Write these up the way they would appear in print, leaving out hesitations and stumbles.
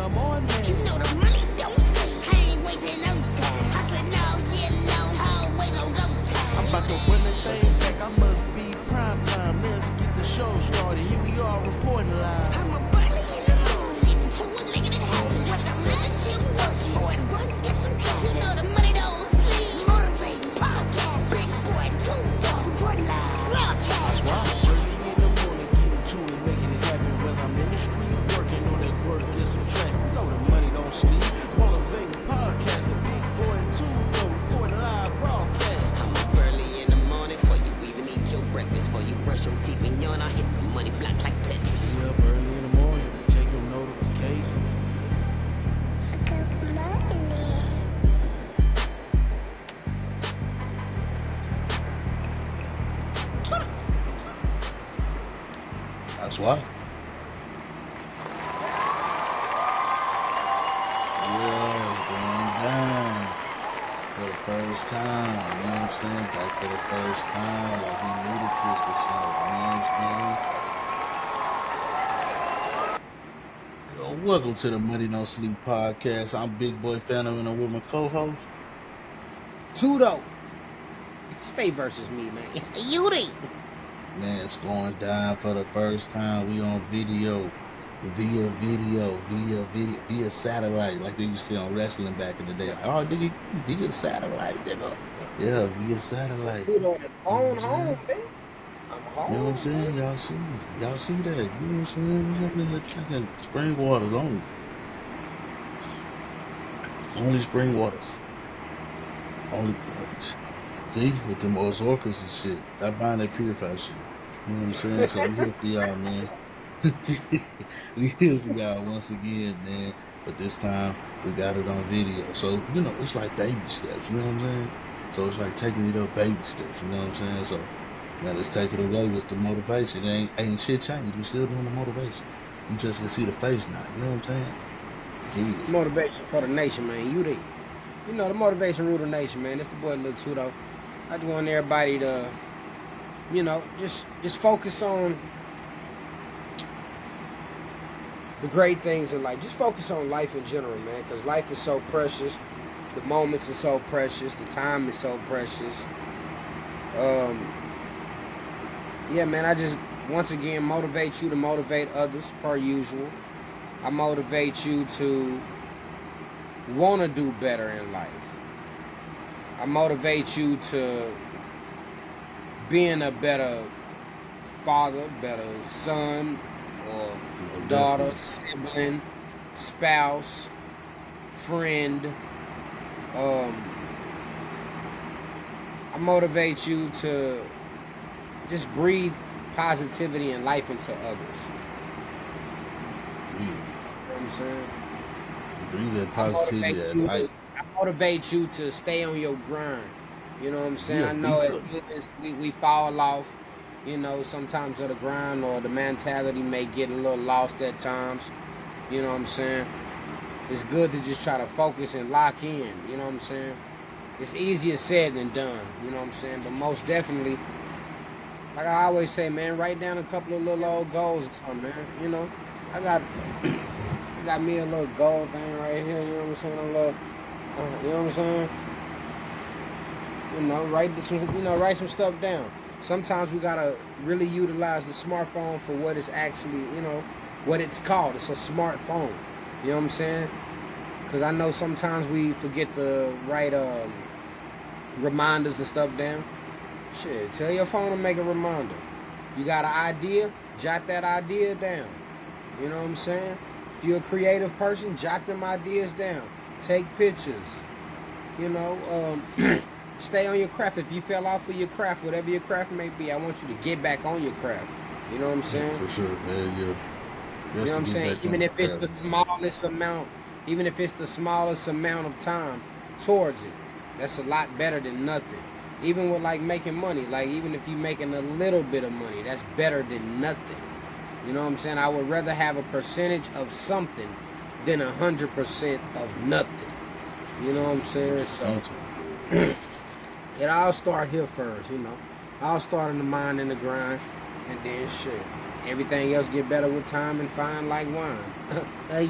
the morning. You know the money don't sleep. I ain't wasting no time. Hustling all year long, always on go time. I'm about to run the thing back. I must be prime time. Let's get the show started. Here we are reporting live. I'm a early in the morning, getting to it, making it happen. What the minute you working, or at work, get some cash. You know the money don't sleep. Motivating podcast, big boy, too dark, reporting live, broadcast. Early in the morning, getting to it, making it happen. Whether I'm in the street working or that work gets some track. You know the money don't sleep. Motivating podcast, a big boy too dark, reporting live, broadcast. I'm up early in the morning for you, even eat your breakfast for you, brush your teeth and yawn. I hit the money block like Tetris. Get up early in the morning, check your notifications. Good morning. That's why. Yeah, it's going down for the first time. You know what I'm saying? Back for the first time. Like we knew the Christmas song wins, man. Yo, welcome to the Money Don't Sleep podcast. I'm Big Boy Phantom and I'm with my co-host. Tudo. State versus me, man. Yuri. Man, it's going down for the first time. We on video, via satellite, like they used to say on wrestling back in the day. Like, oh, nigga, via satellite, nigga. Yeah, via satellite. Tudo on home, man. I'm home. You know what I'm saying? Y'all see that? You know what I'm saying? We have the fucking spring waters only. Only spring waters. Only. See, with them orcas and shit. Stop buying that purified shit. You know what I'm saying? So we here for y'all, man. We here for y'all once again, man. But this time, we got it on video. So, you know, it's like baby steps, you know what I'm saying? So it's like taking it up baby steps, you know what I'm saying? So, now let's take it away with the motivation. Ain't shit changed. We still doing the motivation. You just can see the face now, you know what I'm saying? Yeah. Motivation for the nation, man. Yuri. You know, the motivation rule the nation, man. It's the boy Lil Tudo. I just want everybody to, you know, just focus on the great things in life. Just focus on life in general, man, because life is so precious. The moments are so precious. The time is so precious. Yeah, man, I just, once again, motivate you to motivate others, per usual. I motivate you to want to do better in life. I motivate you to being a better father, better son or daughter, sibling, spouse, friend. I motivate you to just breathe positivity and life into others. You know what I'm saying? Breathe that positivity and light. I motivate you to stay on your grind. You know what I'm saying? Yeah, I know we fall off, you know, sometimes of the grind, or the mentality may get a little lost at times. You know what I'm saying? It's good to just try to focus and lock in. You know what I'm saying? It's easier said than done. You know what I'm saying? But most definitely, like I always say, man, write down a couple of little old goals or something, man. You know, I got me a little goal thing right here. You know what I'm saying? A little, you know what I'm saying? You know, write some stuff down. Sometimes we gotta really utilize the smartphone for what it's actually, you know, what it's called. It's a smartphone. You know what I'm saying? Because I know sometimes we forget to write reminders and stuff down. Shit, tell your phone to make a reminder. You got an idea? Jot that idea down. You know what I'm saying? If you're a creative person, jot them ideas down. Take pictures. You know, stay on your craft. If you fell off of your craft, whatever your craft may be, I want you to get back on your craft. You know what I'm saying? For sure, man. Yeah. You know what I'm saying? Even if it's the smallest amount of time towards it, that's a lot better than nothing. Even with like making money, like even if you're making a little bit of money, that's better than nothing. You know what I'm saying? I would rather have a percentage of something than 100% of nothing. You know what I'm saying? So it all start here first, you know. I'll start in the mind and the grind, and then shit. Everything else get better with time and fine like wine.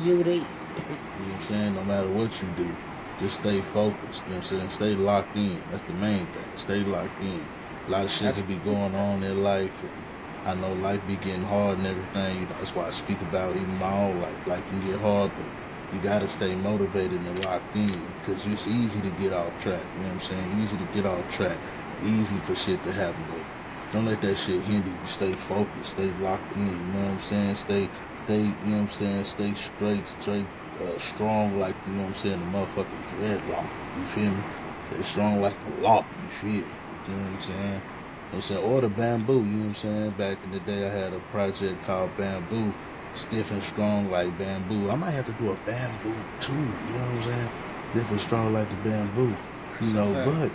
You You know what I'm saying? No matter what you do, just stay focused. You know what I'm saying? Stay locked in. That's the main thing. Stay locked in. A lot of shit That's could be going on in life. And I know life be getting hard and everything. You know, that's why I speak about even my own life. Life can get hard, but you gotta stay motivated and locked in. Because it's easy to get off track. You know what I'm saying? Easy to get off track. Easy for shit to happen. But don't let that shit hinder you. Stay focused. Stay locked in. You know what I'm saying? Stay, you know what I'm saying? Stay straight, strong like, you know what I'm saying, the motherfucking dreadlock. You feel me? Stay strong like the lock. You feel me? You know what I'm saying? You know what I'm saying? Or the bamboo, you know what I'm saying? Back in the day, I had a project called Bamboo, stiff and strong like bamboo. I might have to do a bamboo too, you know what I'm saying? Stiff and strong like the bamboo, you know, but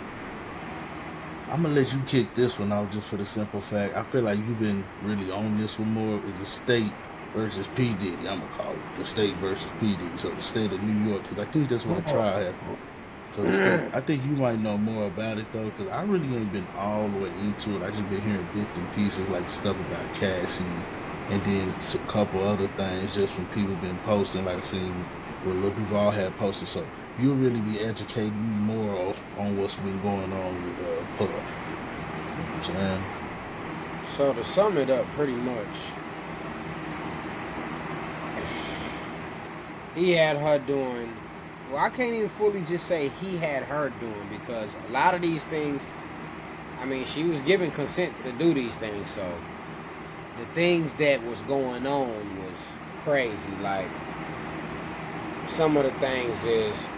I'm gonna let you kick this one out just for the simple fact. I feel like you've been really on this one more. It's a state versus P. Diddy. I'm gonna call it the state versus P. Diddy. So the state of New York, because I think that's where the trial happened. So the state, I think you might know more about it though, because I really ain't been all the way into it. I just been hearing bits and pieces like stuff about Cassie, and then a couple other things just from people been posting. Like I seen what Lil Duval had posted. So you'll really be educating me more on what's been going on with Puff. You know what I'm saying? So to sum it up, pretty much, he had her doing. Well, I can't even fully just say he had her doing, because a lot of these things, I mean, she was given consent to do these things. So the things that was going on was crazy. Like, some of the things is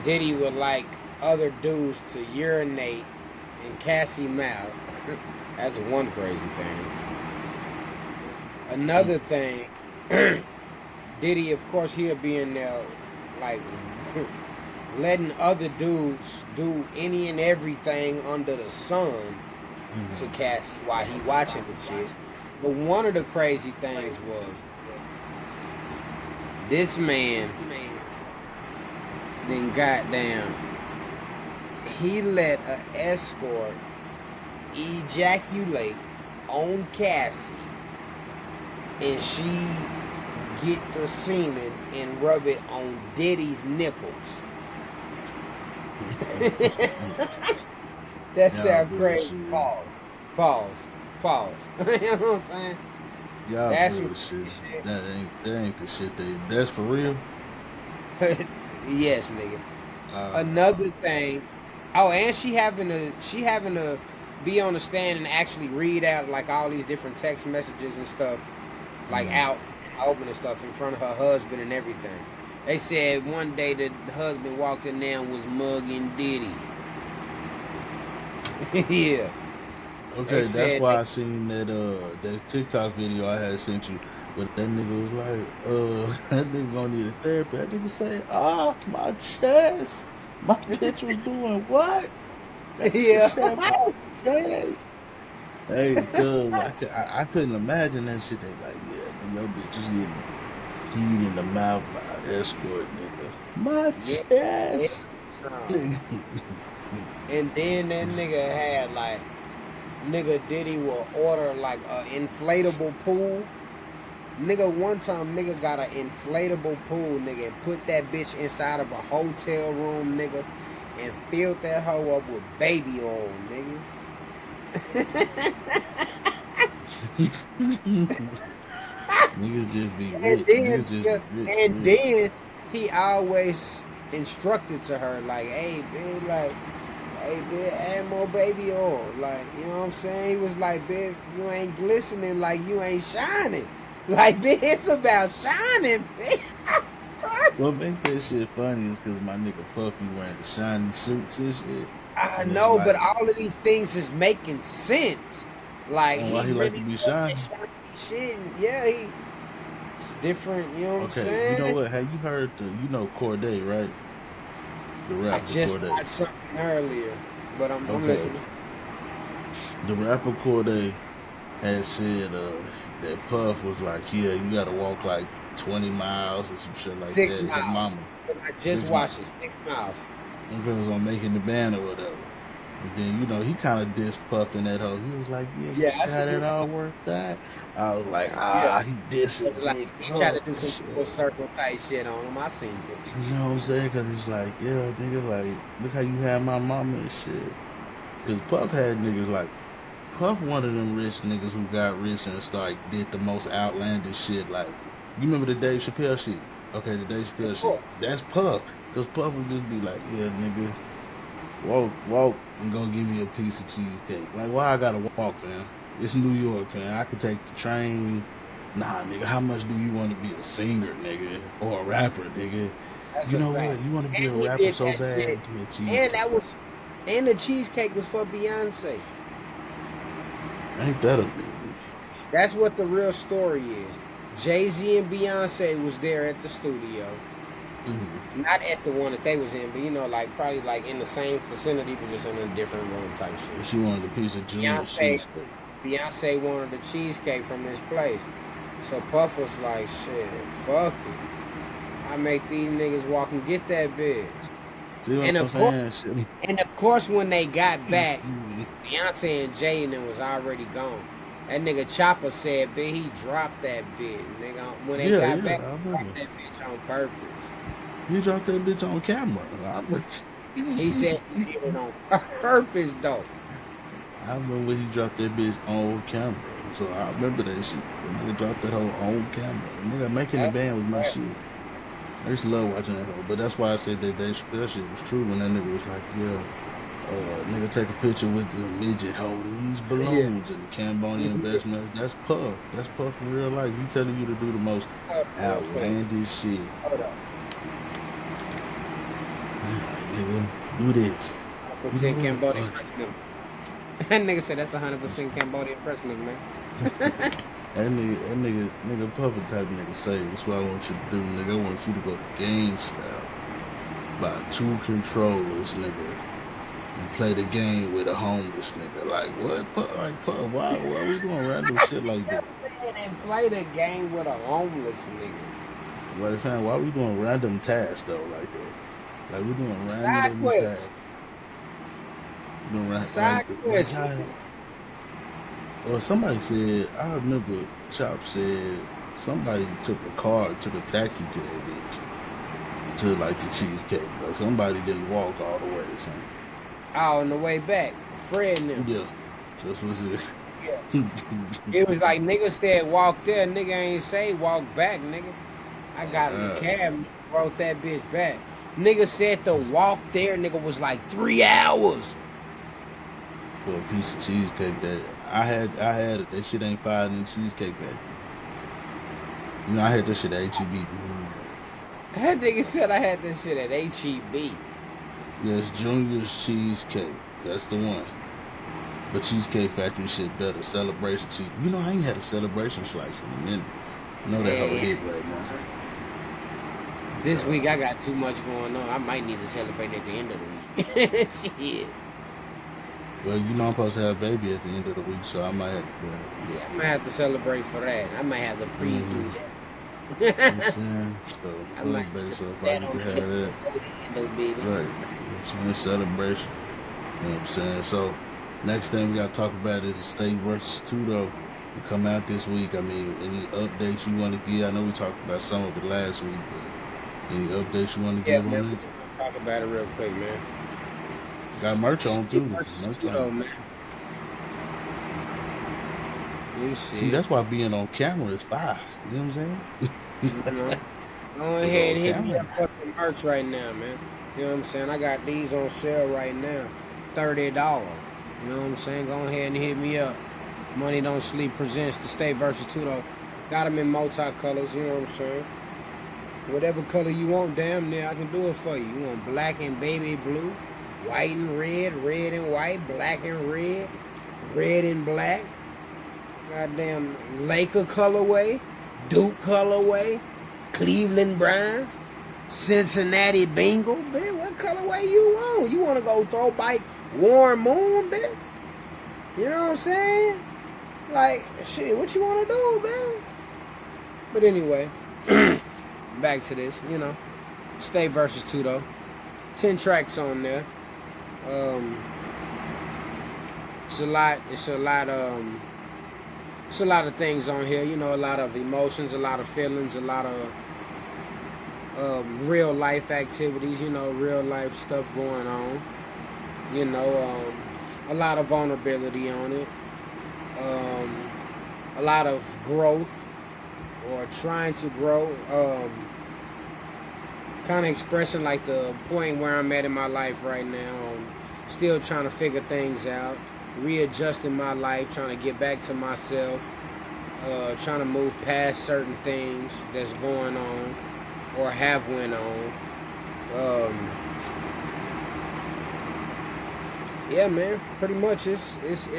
Diddy would like other dudes to urinate in Cassie's mouth. That's one crazy thing. Another thing, Diddy, of course, he'll be in there, like, letting other dudes do any and everything under the sun to Cassie while he watching the shit. But one of the crazy things was, this man, then goddamn, he let an escort ejaculate on Cassie, and she get the semen and rub it on Diddy's nipples. That sound crazy. Pause. You know what I'm saying? Y'all That's bullshit. That ain't the shit that's for real. Yes, nigga. Another thing. Oh, and she having to be on the stand and actually read out like all these different text messages and stuff, like out open and stuff in front of her husband and everything. They said one day the husband walked in there and was mugging Diddy. Yeah. Okay, that's why I seen that TikTok video I had sent you, where that nigga was like, that nigga gonna need a therapy. That nigga say, my chest, my bitch was doing what? That nigga said my chest. Hey, cuz I couldn't imagine that shit. They like, yeah, your bitch is getting beat in the mouth by an escort, nigga. My chest. And then that nigga had like, Diddy will order like a inflatable pool. Nigga, one time nigga got an inflatable pool, nigga, and put that bitch inside of a hotel room, nigga, and filled that hoe up with baby oil, nigga. Niggas just be rich. And then he always instructed to her, like, hey, bitch, add more baby oil. Like, you know what I'm saying? He was like, bitch, you ain't glistening, like you ain't shining. Like, bitch, it's about shining, bitch. What make that shit funny is because my nigga Puff be wearing the shiny suits and shit. I know, but all of these things is making sense. Like, he really like to be shiny. Shit, yeah, it's different, you know what I'm saying? You know what? Have you heard Corday, right? The rapper I just Corday. watched something earlier, but I'm listening. The rapper Corday had said that Puff was like, yeah, you gotta walk like 20 miles or some shit like 6 that. miles. His mama. I just watched it, 6 miles. Them girls on Making the Band or whatever. And then, you know, he kind of dissed Puff in that hoe. He was like, yeah, you Yeah, see I how see. that all worked out? I was like, Yeah, he dissing it's like Big he tried to Puff do and some full shit. circle type shit on him. I seen it. You know what I'm saying? Because he's like, yeah, nigga, like, look how you had my mama and shit. Because Puff had niggas like, Puff one of them rich niggas who got rich and did the most outlandish shit. Like, you remember the Dave Chappelle shit? Okay, the Dave Chappelle Of shit. course. That's Puff. Because Puff would just be like, yeah, nigga, walk, and go give me a piece of cheesecake. Like, why I gotta walk, fam? It's New York, fam. I could take the train. Nah, nigga, how much do you want to be a singer, nigga? Or a rapper, nigga? That's You a know fact. what? You want to be And a he rapper did so that bad? shit. Give me a And cheesecake. that was and the cheesecake was for Beyonce. Ain't that a bitch? That's what the real story is. Jay-Z and Beyonce was there at the studio. Mm-hmm. Not at the one that they was in, but you know, like probably like in the same vicinity, but just in a different room type shit. She wanted a piece of Junior's Beyonce cheesecake. Beyonce wanted the cheesecake from his place. So Puff was like, shit, fuck it. I make these niggas walk and get that bitch. See And what I'm of course, saying? when they got back, Shit. Beyonce and Jay and them was already gone. That nigga Chopper said, bitch, he dropped that bitch. Nigga, when they Yeah, got yeah, back, I he dropped remember. that bitch on purpose. He dropped that bitch on camera. He said he did it on purpose, though. I remember he dropped that bitch on camera. So I remember that shit. The nigga dropped that hoe on camera. The nigga making the That's band was my right. shit. I used to love watching that hoe. But that's why I said that Dave Chappelle shit was true when that nigga was like, yeah, nigga take a picture with the midget holding these Yeah. balloons and the Cambodian investment. That's Puff. That's Puff in real life. He telling you to do the most Hold on real quick. outlandish shit. Hold on. I'm like, nigga, do this. You know 100% what? Cambodian Fuck press milk. That nigga said that's 100% Cambodian press milk, man. Nigga, Puff the type of nigga say, that's what I want you to do, nigga. I want you to go to GameStop, buy 2 controllers, nigga, and play the game with a homeless nigga. Like, what? Puff, why we doing random shit like that? And play the game with a homeless nigga. Like, fam, why we doing random tasks, though, like that? Like, we doing Side random tasks. quest. Doing Side like, quest. or somebody said, I remember Chop said somebody took a taxi to that bitch to like the cheesecake. Like somebody didn't walk all the way or something. Oh, on the way back, Fred and them. Yeah, that's what's it. Yeah. It was like nigga said walk there, nigga ain't say walk back, nigga. I got in the cab, brought that bitch back. Nigga said the walk there, nigga, was like 3 hours. For a piece of cheesecake that I had it. That shit ain't fired in the cheesecake factory. You know, I had that shit at HEB. That nigga said I had this shit at HEB. Yes, Junior's Cheesecake. That's the one. But Cheesecake Factory shit better. Celebration cheese. You know, I ain't had a celebration slice in a minute. You know that whole hit right now. This week I got too much going on. I might need to celebrate at the end of the week. Shit. Well, you know I'm supposed to have a baby at the end of the week, so I might have to. Yeah, I might have to celebrate for that. I might have to preview Mm-hmm. You know what I'm that. saying? So, I might baby, so if I that get on to the have that, baby. right? You know what I'm saying? Celebration. You know what I'm saying? So, next thing we got to talk about is the State versus Tudo to come out this week. I mean, any updates you want to give? I know we talked about some of it last week, but any updates you want to Yeah, give man, on we it? just gonna talk about it real quick, man. Got merch on too. Versus Merch Tudo, on. man. You see, See, that's why being on camera is fire. You know what I'm saying? you know. Go ahead and hit me up for some merch right now, man. You know what I'm saying? I got these on sale right now, $30. You know what I'm saying? Go ahead and hit me up. Money Don't Sleep presents the State versus Tudo. Got them in multicolors. You know what I'm saying? Whatever color you want, damn near I can do it for you. You want black and baby blue, white and red, red and white, black and red, red and black. Goddamn Laker colorway, Duke colorway, Cleveland Browns, Cincinnati Bengals, bitch. What colorway you want? You want to go throw bike Warren Moon, bitch? You know what I'm saying? Like, shit, what you want to do, man? But anyway, back to this, you know. State versus Tudo. 10 tracks on there. It's a lot. It's a lot. It's a lot of things on here. You know, a lot of emotions, a lot of feelings, a lot of real life activities. You know, real life stuff going on. You know, a lot of vulnerability on it. A lot of growth or trying to grow. Kind of expressing like the point where I'm at in my life right now. Still trying to figure things out, readjusting my life, trying to get back to myself, trying to move past certain things that's going on or have went on. Yeah, man, pretty much it's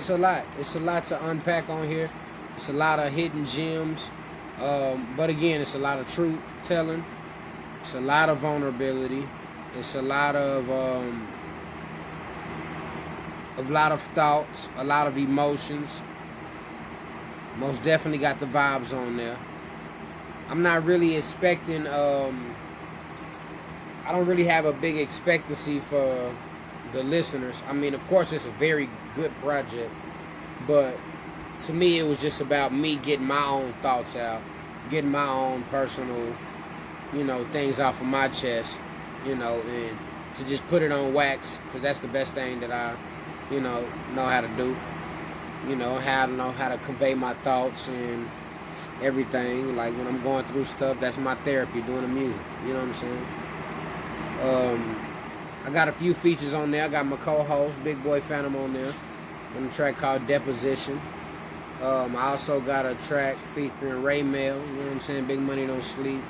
a lot. It's a lot to unpack on here. It's a lot of hidden gems. But again, it's a lot of truth telling. It's a lot of vulnerability. It's a lot of thoughts, a lot of emotions. Most definitely got the vibes on there. I'm not really expecting. I don't really have a big expectancy for the listeners. I mean, of course, it's a very good project, but to me, it was just about me getting my own thoughts out, getting my own personal, you know, things off of my chest, you know, and to just put it on wax, because that's the best thing that I, you know how to do. You know how to convey my thoughts and everything. Like when I'm going through stuff, that's my therapy, doing the music. You know what I'm saying? I got a few features on there. I got my co-host, Big Boy Phantom, on there on a track called Deposition. I also got a track featuring Ray Mail, you know what I'm saying? Big Money Don't Sleep,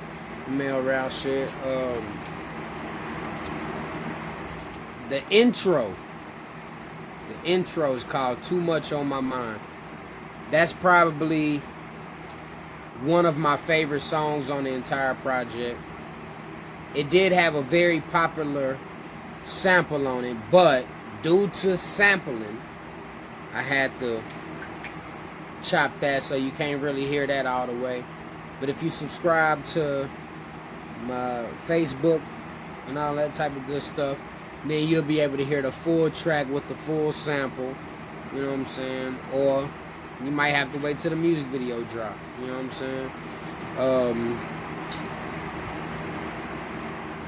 Mail Route shit. The intro is called Too Much on My Mind. That's probably one of my favorite songs on the entire project. It did have a very popular sample on it, but due to sampling, I had to chop that, so you can't really hear that all the way. But if you subscribe to my Facebook and all that type of good stuff, then you'll be able to hear the full track with the full sample, you know what I'm saying? Or you might have to wait till the music video drop, you know what I'm saying?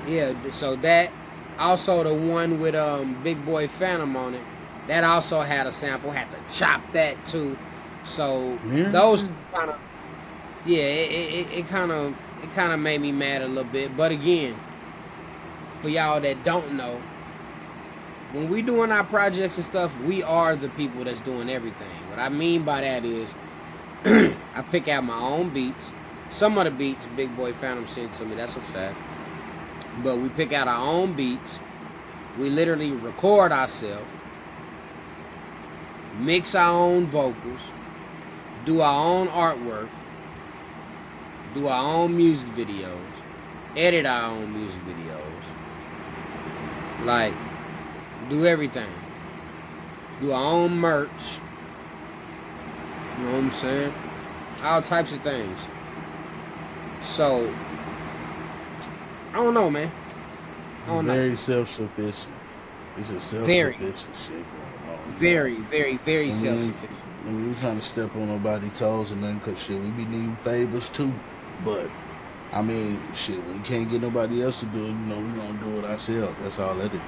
Yeah, so that, also the one with Big Boy Phantom on it, that also had a sample, had to chop that too. So those kind of, yeah, it kind of made me mad a little bit. But again, for y'all that don't know, when we doing our projects and stuff, we are the people that's doing everything. What I mean by that is, I pick out my own beats. Some of the beats Big Boy Phantom sent to me, that's a fact. But we pick out our own beats. We literally record ourselves, mix our own vocals, do our own artwork, do our own music videos, edit our own music videos, like, do everything. Do our own merch, you know what I'm saying? All types of things. So, I don't know, man. I don't know. Very self-sufficient. It's a self-sufficient shit going on. Very, very, very self-sufficient. We ain't trying to step on nobody's toes or nothing, cause shit, we be needing favors too. But I mean, shit, we can't get nobody else to do it. You know, we gonna do it ourselves. That's all that is.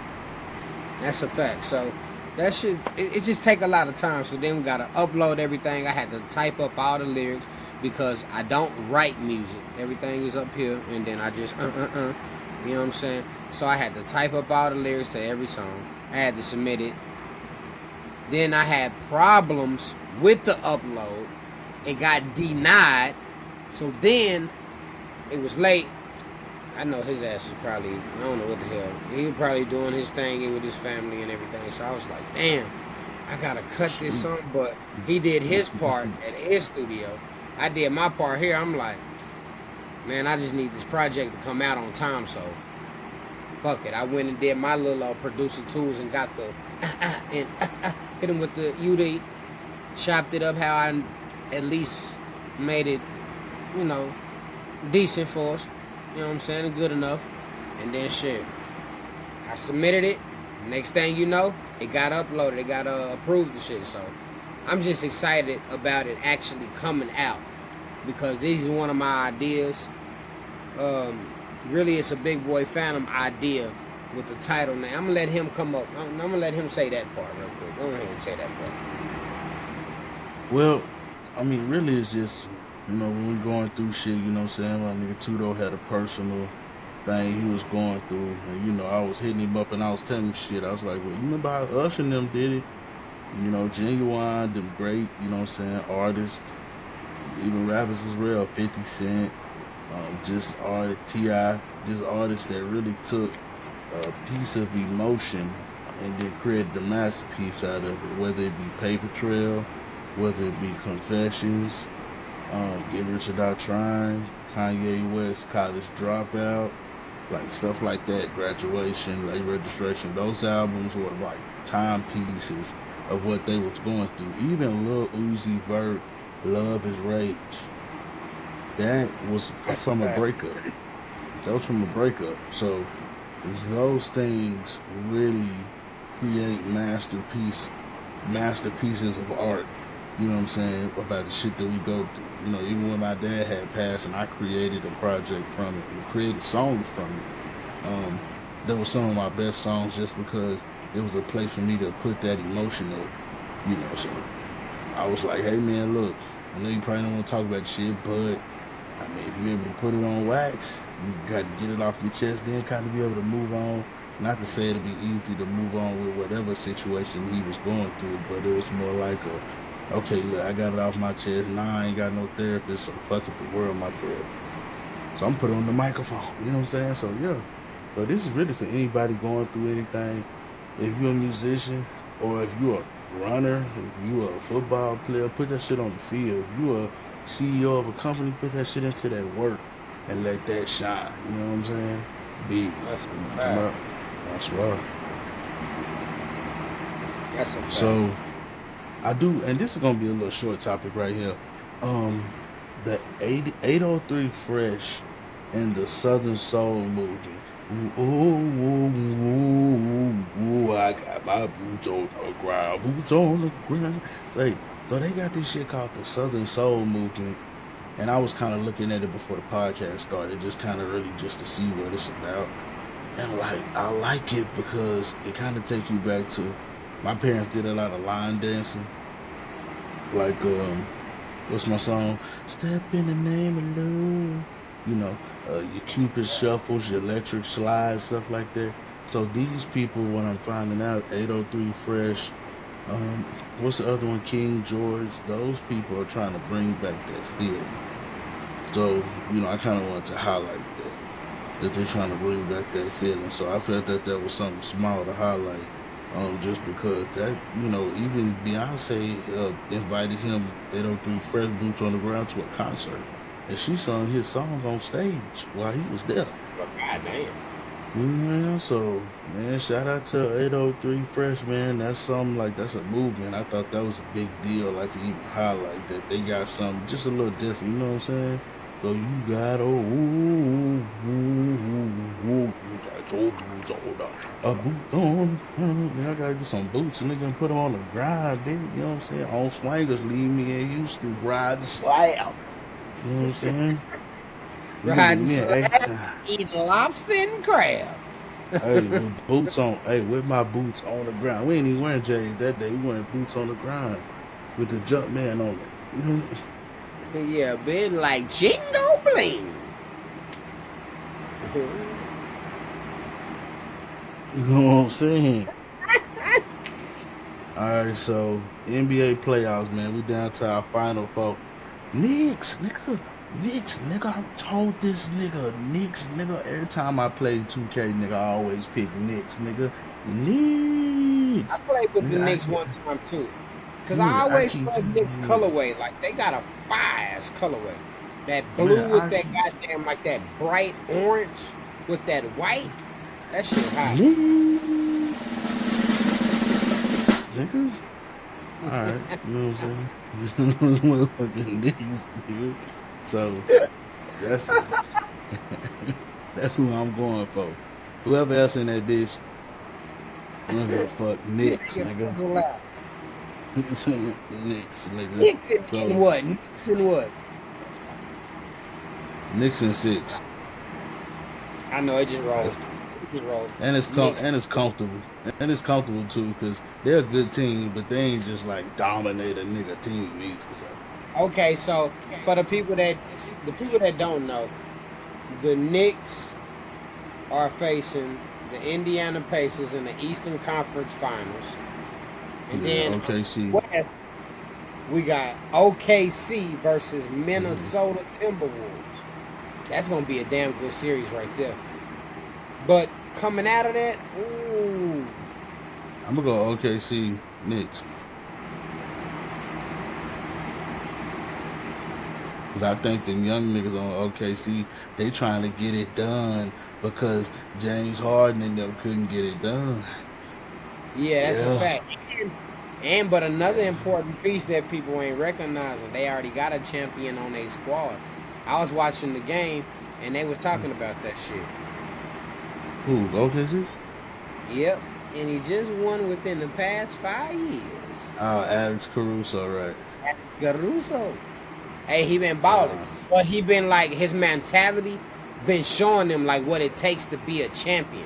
That's a fact. So that shit, it just take a lot of time. So then we gotta upload everything. I had to type up all the lyrics because I don't write music. Everything is up here, and then I just you know what I'm saying? So I had to type up all the lyrics to every song. I had to submit it. Then I had problems with the upload. It got denied. So then it was late. I know his ass was probably, I don't know what the hell. He was probably doing his thing with his family and everything. So I was like, damn, I gotta cut this song. But he did his part at his studio. I did my part here. I'm like, man, I just need this project to come out on time. So fuck it. I went and did my little producer tools and got the and hit him with the UD, chopped it up how I at least made it, you know, decent for us. You know what I'm saying? Good enough. And then shit, I submitted it. Next thing you know, It got uploaded. It got approved and shit. So I'm just excited about it actually coming out because this is one of my ideas. Really, it's a Big Boy Phantom idea with the title name. I'm gonna let him come up. I'm gonna let him say that part real quick. Go ahead and say that part. Well, I mean, really, it's just, when we going through shit, you know what I'm saying? My nigga Tudo had a personal thing he was going through, and, I was hitting him up and I was telling him shit. I was like, well, you remember how Usher and them did it? Genuine, them great, artists, even rappers as well, 50 Cent, just T.I., just artists that really took a piece of emotion and then created a masterpiece out of it, whether it be Paper Trail, whether it be Confessions, Get Rich or Die Trying, Kanye West, College Dropout, like stuff like that, Graduation, Late Registration. Those albums were like timepieces of what they was going through. Even Lil Uzi Vert, Love Is Rage, that was from a breakup. That was from a breakup. So those things really create masterpieces of art. You know what I'm saying? About the shit that we go through. Even when my dad had passed and I created a project from it, we created songs from it. There were some of my best songs just because it was a place for me to put that emotion in. So I was like, hey man, look, I know you probably don't want to talk about shit, but I mean, if you're able to put it on wax, you got to get it off your chest, then kind of be able to move on. Not to say it'll be easy to move on with whatever situation he was going through, but it was more like okay, look, I got it off my chest. Now I ain't got no therapist, so fuck it, the world my therapist. So I'm put on the microphone, you know what I'm saying? So yeah, so this is really for anybody going through anything. If you're a musician or if you're a runner, if you're a football player, put that shit on the field. If you're a CEO of a company, put that shit into that work and let that shine. You know what I'm saying? That's a fact. That's right. That's a fact. So I do, and this is gonna be a little short topic right here. The 803 Fresh and the Southern Soul movement. Ooh, I got my boots on the ground, boots on the ground. So they got this shit called the Southern Soul movement, and I was kind of looking at it before the podcast started, just kind of really just to see what it's about. And I like it because it kind of take you back to my parents did a lot of line dancing, like what's my song? Step in the name of love. Your Cupid shuffles, your electric slides, stuff like that. So these people, when I'm finding out, 803 Fresh, what's the other one? King George. Those people are trying to bring back that feeling. So I kind of wanted to highlight that they're trying to bring back that feeling. So I felt that was something small to highlight. Just because that, even Beyonce invited him, 803 Fresh Boots on the Ground, to a concert. And she sung his song on stage while he was there. God damn. Yeah, so, man, shout out to 803 Fresh, man. That's something that's a movement. I thought that was a big deal, to even highlight that they got something just a little different, you know what I'm saying? So you got a boot on. I gotta get some boots and they gonna put them on the grind, bitch. You know what I'm saying? On swingers, leave me in Houston, ride the slab. You know what I'm saying? Riding slab, eat lobster and crab. Hey, with boots on. Hey, with my boots on the ground. We ain't even wearing J's that day. We wearing boots on the ground with the jump man on it. Yeah, been like Jingo Bling. You know what I'm saying? Alright, so NBA playoffs, man. We down to our final four. Knicks, nigga. I told this nigga. Knicks, nigga. Every time I play 2K, nigga, I always pick Knicks, nigga. Knicks. I played with the Knicks one time too. Cause I always play Knicks colorway. Like they got a fire-ass colorway. That blue with that goddamn that bright orange with that white. That shit hot. Nigga. Alright, you know what I'm saying? Motherfucking niggas, nigga. So that's who I'm going for. Whoever else in that bitch, I don't give a fuck. Knicks, Nigga, nigga. puzzle out. Knicks, nigga. Nixon So and what? Nixon what? Knicks in 6. I know it just rolled. That's, It just rolled. and it's Knicks. and it's comfortable. And it's comfortable too, because they're a good team, but they ain't just like dominate a nigga team either. So Okay, so for the people that don't know, the Knicks are facing the Indiana Pacers in the Eastern Conference Finals. And yeah, then OKC. West, we got OKC versus Minnesota Timberwolves. That's gonna be a damn good series right there. But coming out of that, ooh, I'm gonna go OKC Knicks. Cause I think them young niggas on OKC, they trying to get it done because James Harden and them couldn't get it done. yeah, that's a Yeah. fact. But another important piece that people ain't recognizing, they already got a champion on their squad. I was watching the game and they was talking about that shit. Who, OKC? Yep, and he just won within the past 5 years. Oh, Alex Caruso, right. Alex Caruso. Hey, he been balling, but he been like, his mentality been showing him like what it takes to be a champion.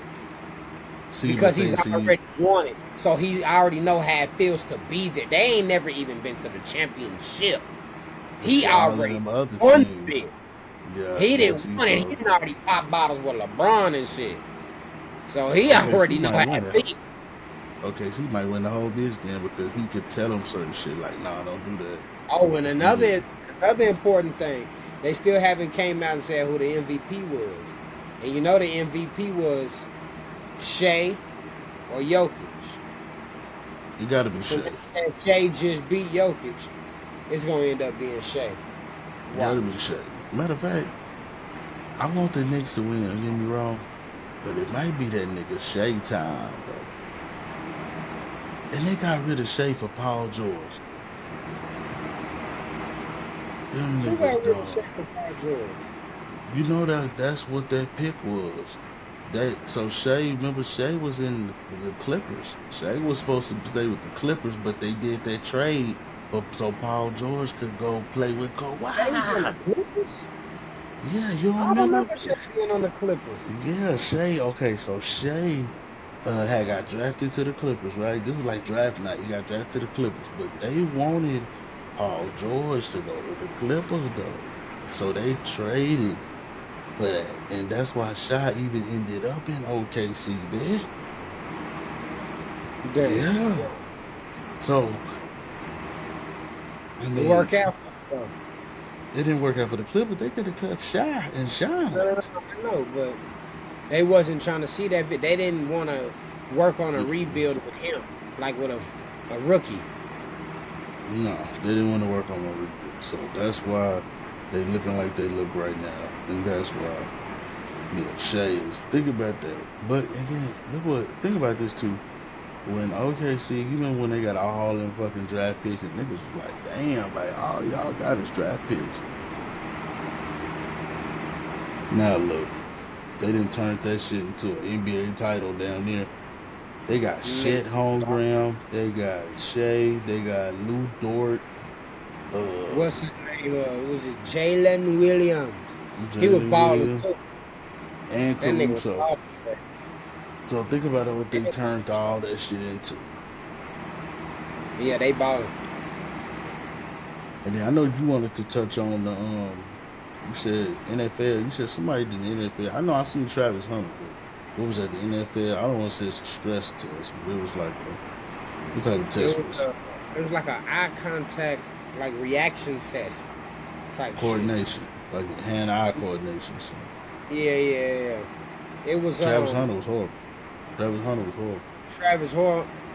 Because he's already won it, so he already know how it feels to be there. They ain't never even been to the championship. He already won it. Yeah, he didn't win it. He didn't already pop bottles with LeBron and shit. So he already know how it feels. Okay, so he might win the whole bitch then because he could tell him certain shit like, nah, don't do that. Oh, and another important thing, they still haven't came out and said who the MVP was. And you know the MVP was Shea or Jokic. You gotta be So Shea. if Shea just beat Jokic, it's gonna end up being Shea. Gotta be Shea. Matter of fact, I want the Knicks to win, don't get me wrong. But it might be that nigga Shea time, though. And they got rid of Shea for Paul George. Them Who got niggas rid of Shea dumb. for Paul George? You know that's what that pick was. So Shea, remember Shea was in the Clippers. Shea was supposed to stay with the Clippers, but they did that trade so Paul George could go play with Kawhi. Shea was on the Clippers? Yeah, you don't I don't remember Shea being on the Clippers. Yeah, Shea. Okay, so Shea had got drafted to the Clippers, right? This was like draft night. He got drafted to the Clippers, but they wanted Paul George to go to the Clippers, though. So they traded for that, and that's why Shai even ended up in OKC, man. Damn. Yeah. So, I mean, It work out for them. It didn't work out for the Clippers. They could have kept Shai and shine. I know, but they wasn't trying to see that. They didn't want to work on a rebuild with him, like with a rookie. No, they didn't want to work on a rebuild. So that's why they looking like they look right now, and that's why Shea is. Think about that. But and then think about this too. When OKC, even when they got all them fucking draft picks, and niggas was like, damn, like all y'all got is draft picks. Now look, they didn't turn that shit into an NBA title down there. They got Chet Holmgren, they got Shea, they got Lou Dort. What's his name? Was it Jalen Williams? He was balling too. And That nigga was Caruso. balling. So think about what they turned all that shit into. Yeah, they balling. And then I know you wanted to touch on the you said NFL. You said somebody did the NFL. I know I seen Travis Hunter, but what was that? The NFL? I don't want to say it's a stress test, but it was like what type of test was it? It was like an eye contact, like reaction test type Coordination, like hand-eye coordination. So. Yeah. It was Travis Hunter was horrible.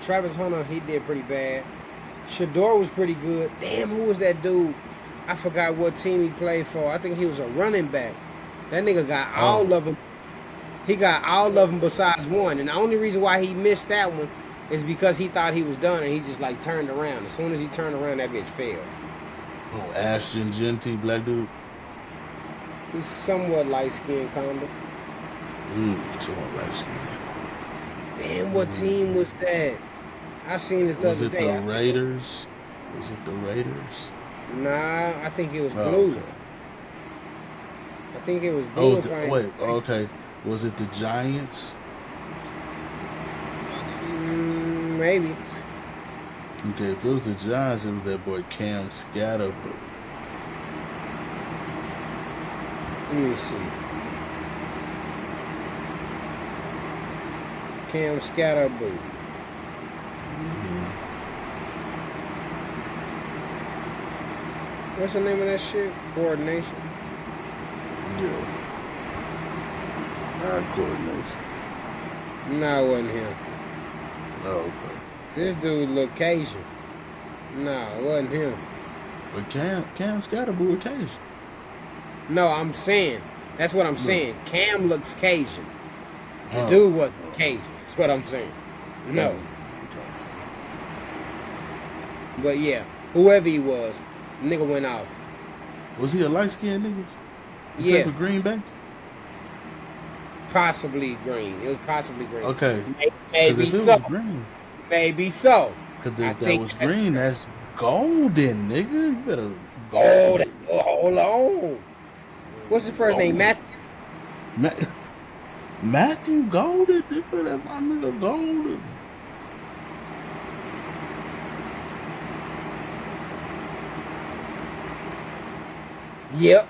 Travis Hunter, he did pretty bad. Shador was pretty good. Damn, who was that dude? I forgot what team he played for. I think he was a running back. That nigga got all of them. He got all of them besides one. And the only reason why he missed that one is because he thought he was done and he just like turned around. As soon as he turned around, that bitch failed. Oh, Ashton Genty, black dude. He's somewhat light-skinned, kinda. Somewhat light-skinned. Damn, what team was that? I seen it the Was other it day. the Raiders? Was it the Raiders? Nah, I think it was Oh, blue. okay. I think it was Oh, blue. If I ain't wait. Okay. Was it the Giants? maybe. Okay, if it was the Giants, it was that boy Cam Scatterboo. Let me see. Cam Scatterboo. Mm-hmm. What's the name of that shit? Coordination. Yeah. Coordination. No, it wasn't him. Oh, okay. This dude looked Cajun. No, it wasn't him. But Cam Scatterboo was Cajun. No, I'm saying. That's what I'm No. saying. Cam looks Cajun. The Oh. dude wasn't Cajun. That's what I'm saying. No. Okay. But yeah, whoever he was, nigga went off. Was he a light-skinned nigga? He Yeah, played for Green Bay? possibly green. It was possibly green. Okay. Maybe Because if it so. was green, Maybe so. because I if that think was that's green, that's golden, nigga. You better Oh, golden. hold on. What's the first name? Golden. Matthew? Matthew Golden, nigga. That's my nigga Golden. Yep.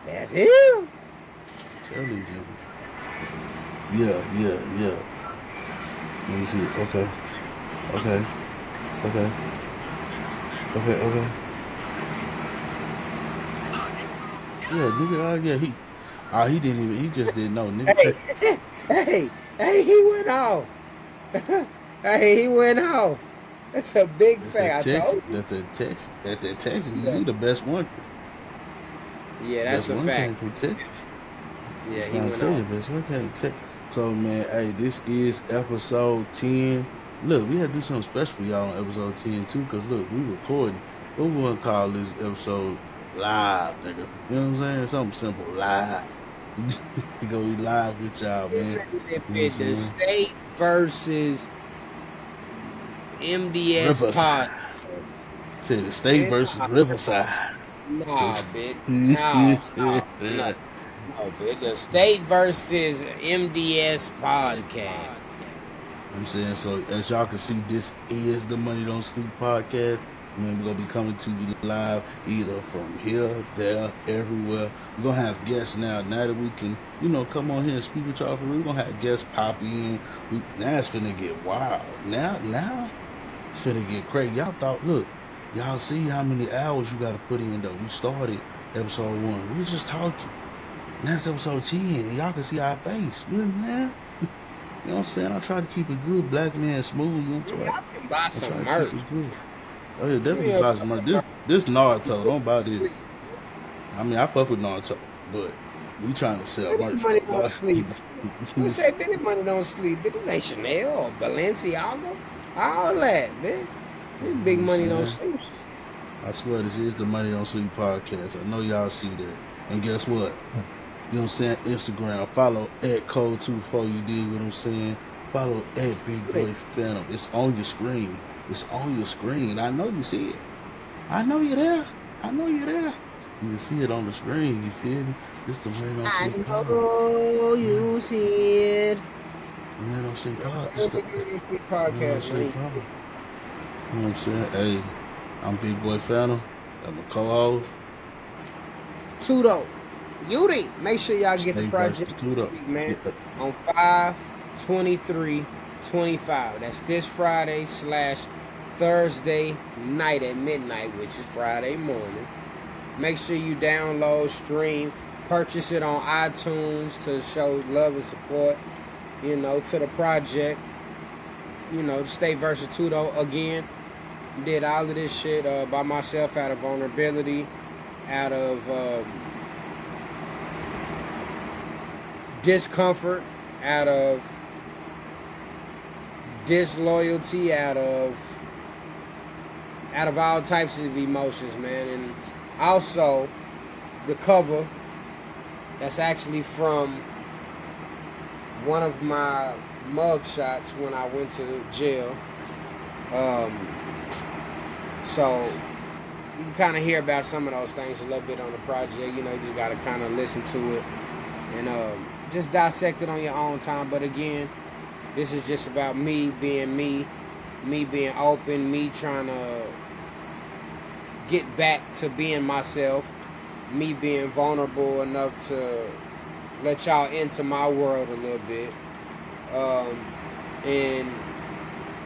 That's him. Tell these niggas. Yeah. Let me see. Okay. Yeah, nigga. He didn't even. He just didn't know, nigga. Hey, he went off. Hey, he went off. That's a big That's that fact. I Texas. told you. That's that Texas. That's that Texas. You Yeah. see the best one. Yeah, that's Best a one came fact. from Texas. Yeah, That's he what I went tell you, off. best one came from Texas. So man, hey, this is episode 10. Look, we had to do something special for y'all on episode 10 too, cause look, we recording. What we want to call this episode live, nigga. You know what I'm saying? Something simple, live. We go be live with y'all, man. If You know what I'm the saying? State versus MDS Riverside. Pod. Say the State versus Riverside. Nah, bitch. No, bitch. The State versus MDS Podcast. I'm saying, so as y'all can see, this is the Money Don't Sleep podcast. Man, we're gonna be coming to you live either from here, there, everywhere. We're gonna have guests now that we can, come on here and speak with y'all for real. We're gonna have guests pop in. Now it's finna get wild. Now it's finna get crazy. Y'all see how many hours you gotta put in though. We started episode 1. We just talking. Now it's episode 10 and y'all can see our face. You know, man. You know what I'm saying? I try to keep it good, black man smooth. You know what I'm Y'all can buy I try some to merch. keep it good. Oh yeah, definitely Yeah. buy some merch. This Naruto, don't buy this. I mean, I fuck with Naruto, but we trying to sell merch. Money though. don't sleep. Who say Benny Money don't sleep? Bitch, this ain't Chanel or Balenciaga. All that, bitch. This big money don't sleep. I swear this is the Money Don't Sleep podcast. I know y'all see that. And guess what? You know what I'm saying? Instagram, follow at Code24, you dig what I'm saying? Follow at Big Boy Phantom. It's on your screen. It's on your screen. I know you see it. I know you're there. You can see it on the screen, you feel me? It's the Money Don't I Sleep know podcast. you see it. Money Don't Sleep podcast. It's It's the Money Don't podcast, Sleep man. podcast. You know what I'm saying? Hey, I'm Big Boy Phantom. I'm a co-host. Tudo. Yuri. Make sure y'all get the State project versus Tudo. this week, man. Yeah. On 5/23/25. That's this Friday / Thursday night at midnight, which is Friday morning. Make sure you download, stream, purchase it on iTunes to show love and support, to the project. The State versus Tudo again. Did all of this shit by myself out of vulnerability, out of discomfort, out of disloyalty, out of all types of emotions, man. And also the cover that's actually from one of my mug shots when I went to jail. So you can kind of hear about some of those things a little bit on the project. You know, you just got to kind of listen to it and just dissect it on your own time. But again, this is just about me being open, me trying to get back to being myself, me being vulnerable enough to let y'all into my world a little bit. And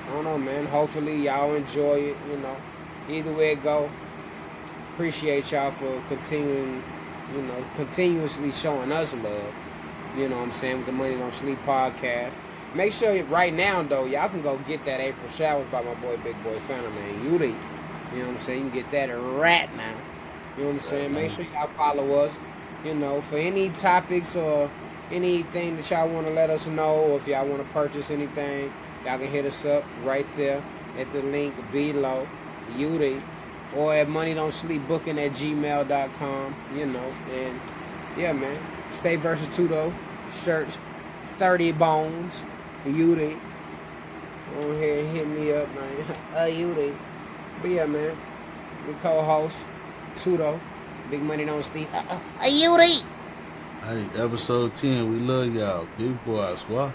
I don't know, man, hopefully y'all enjoy it, you know. Either way it go, appreciate y'all for continuously showing us love. You know what I'm saying, with the Money Don't Sleep podcast. Make sure right now, though, y'all can go get that April Showers by my boy, Big Boy Phantom, man. You know what I'm saying? You can get that right now. You know what I'm saying? Make sure y'all follow us, you know, for any topics or anything that y'all want to let us know, or if y'all want to purchase anything, y'all can hit us up right there at the link below, or at moneydon'tsleepbooking@gmail.com, you know. And yeah, man, State Versatudo shirts, 30 bones, Go ahead and hit me up, man. But yeah, man, we co-host Tudo, Big Money Don't Sleep. Yuri. Hey, episode 10, we love y'all. Big boys, what?